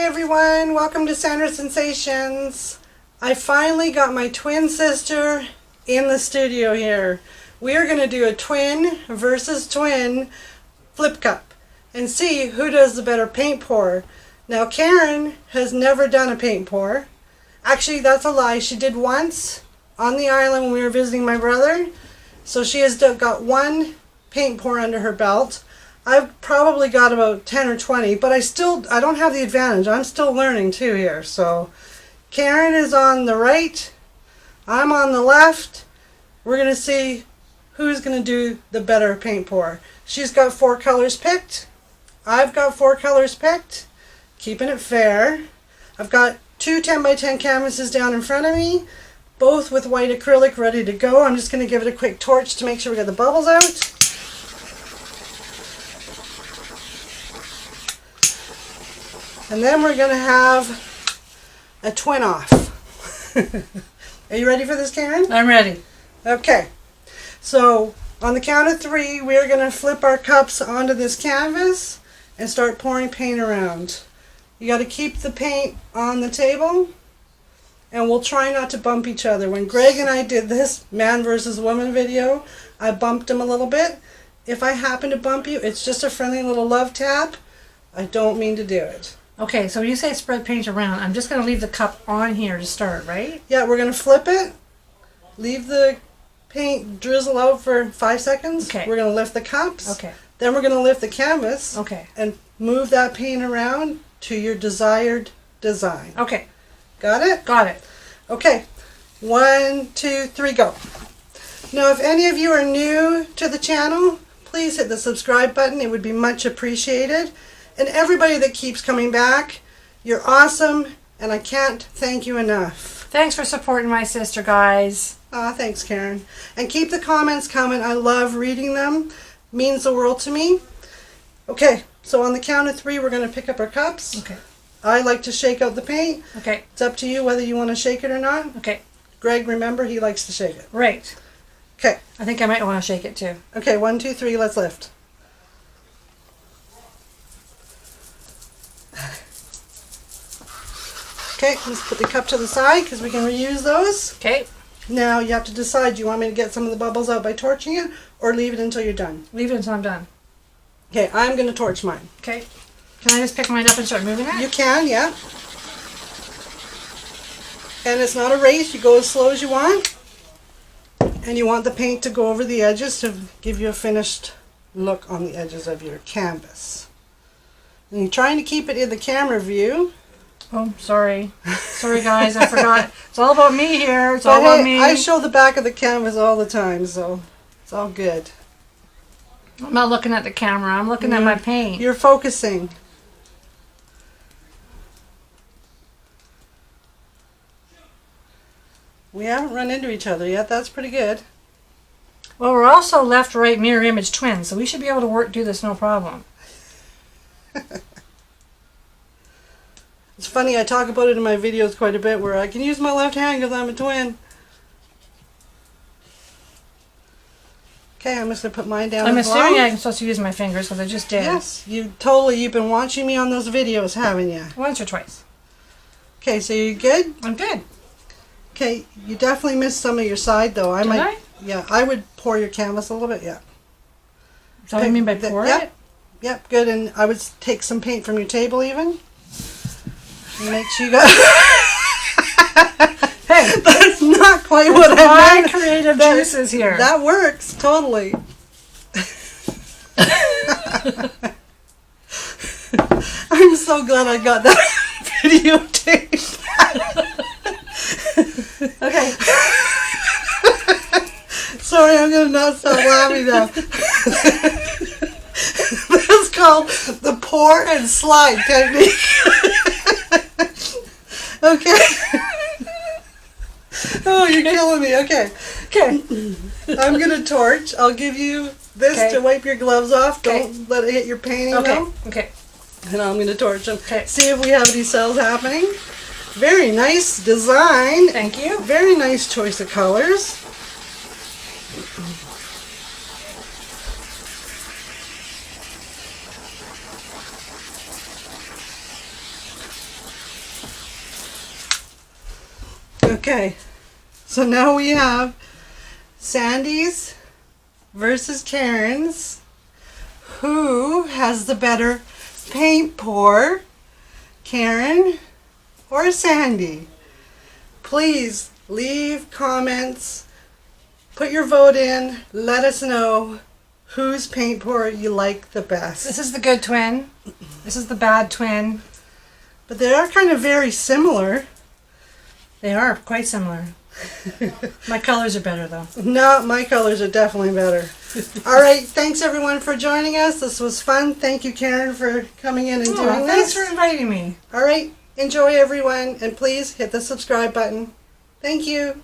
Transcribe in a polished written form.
everyone, welcome to Sandra Sensations. I finally got my twin sister in the studio here. We are going to do a twin versus twin flip cup and see who does the better paint pour. Now Karen has never done a paint pour. Actually, that's a lie. She did once on the island when we were visiting my brother. So she has got one paint pour under her belt. I've probably got about 10 or 20, but I don't have the advantage. I'm still learning too here. So Karen is on the right, I'm on the left. We're going to see who's going to do the better paint pour. She's got 4 colors picked. I've got 4 colors picked. Keeping it fair. I've got 2 10 by 10 canvases down in front of me, both with white acrylic ready to go. I'm just going to give it a quick torch to make sure we get the bubbles out. And then we're going to have a twin off. Are you ready for this, Karen? I'm ready. Okay. So on the count of 3, we are going to flip our cups onto this canvas and start pouring paint around. You got to keep the paint on the table, and we'll try not to bump each other. When Greg and I did this man versus woman video, I bumped him a little bit. If I happen to bump you, it's just a friendly little love tap. I don't mean to do it. Okay, so when you say spread paint around, I'm just going to leave the cup on here to start, right? Yeah, we're going to flip it, leave the paint drizzle out for 5 seconds. Okay. We're going to lift the cups. Okay. Then we're going to lift the canvas. Okay. And move that paint around to your desired design. Okay. Got it? Got it. Okay. 1, 2, 3, go. Now, if any of you are new to the channel, please hit the subscribe button. It would be much appreciated. And everybody that keeps coming back, you're awesome, and I can't thank you enough. Thanks for supporting my sister, guys. Thanks, Karen. And keep the comments coming. I love reading them. Means the world to me. Okay, so on the count of 3, we're going to pick up our cups. Okay. I like to shake out the paint. Okay. It's up to you whether you want to shake it or not. Okay. Greg, remember, he likes to shake it. Right. Okay. I think I might want to shake it too. Okay, 1, 2, 3, let's lift. Okay, let's put the cup to the side because we can reuse those. Okay. Now you have to decide, do you want me to get some of the bubbles out by torching it or leave it until you're done? Leave it until I'm done. Okay, I'm going to torch mine. Okay. Can I just pick mine up and start moving it? You can, yeah. And it's not a race, you go as slow as you want. And you want the paint to go over the edges to give you a finished look on the edges of your canvas. And you're trying to keep it in the camera view. Oh, sorry. Sorry, guys, I forgot. It's all about me here. It's all about me. I show the back of the canvas all the time, so it's all good. I'm not looking at the camera. I'm looking at my paint. You're focusing. We haven't run into each other yet. That's pretty good. Well, we're also left-right mirror image twins, so we should be able to do this no problem. It's funny, I talk about it in my videos quite a bit where I can use my left hand because I'm a twin. Okay, I'm just going to put mine down. I'm as assuming well. I'm supposed to use my fingers because I just did. Yes, you've been watching me on those videos, haven't you? Once or twice. Okay, so you good? I'm good. Okay, you definitely missed some of your side though. Did I? Yeah, I would pour your canvas a little bit, yeah. Is that what you mean by pour it? Yep, good, and I would take some paint from your table even. Make sure you got... Hey, that's not quite what I my meant. creative juices here. That works, totally. I'm so glad I got that videotaped. Okay. Sorry, I'm going to not stop laughing now. That's called the pour and slide technique. Okay. Oh, you're killing me. Okay. Okay. I'm going to torch. I'll give you this to wipe your gloves off. Don't let it hit your painting though. Okay. And I'm going to torch them. Okay. See if we have any cells happening. Very nice design. Thank you. Very nice choice of colors. Okay, so now we have Sandy's versus Karen's. Who has the better paint pour, Karen or Sandy? Please leave comments, put your vote in, let us know whose paint pour you like the best. This is the good twin. This is the bad twin. But they are kind of very similar. They are quite similar. My colors are better though. No, my colors are definitely better. All right, thanks everyone for joining us. This was fun. Thank you, Karen, for coming in and doing Thanks this. for inviting me. All right, enjoy everyone, and please hit the subscribe button. Thank you.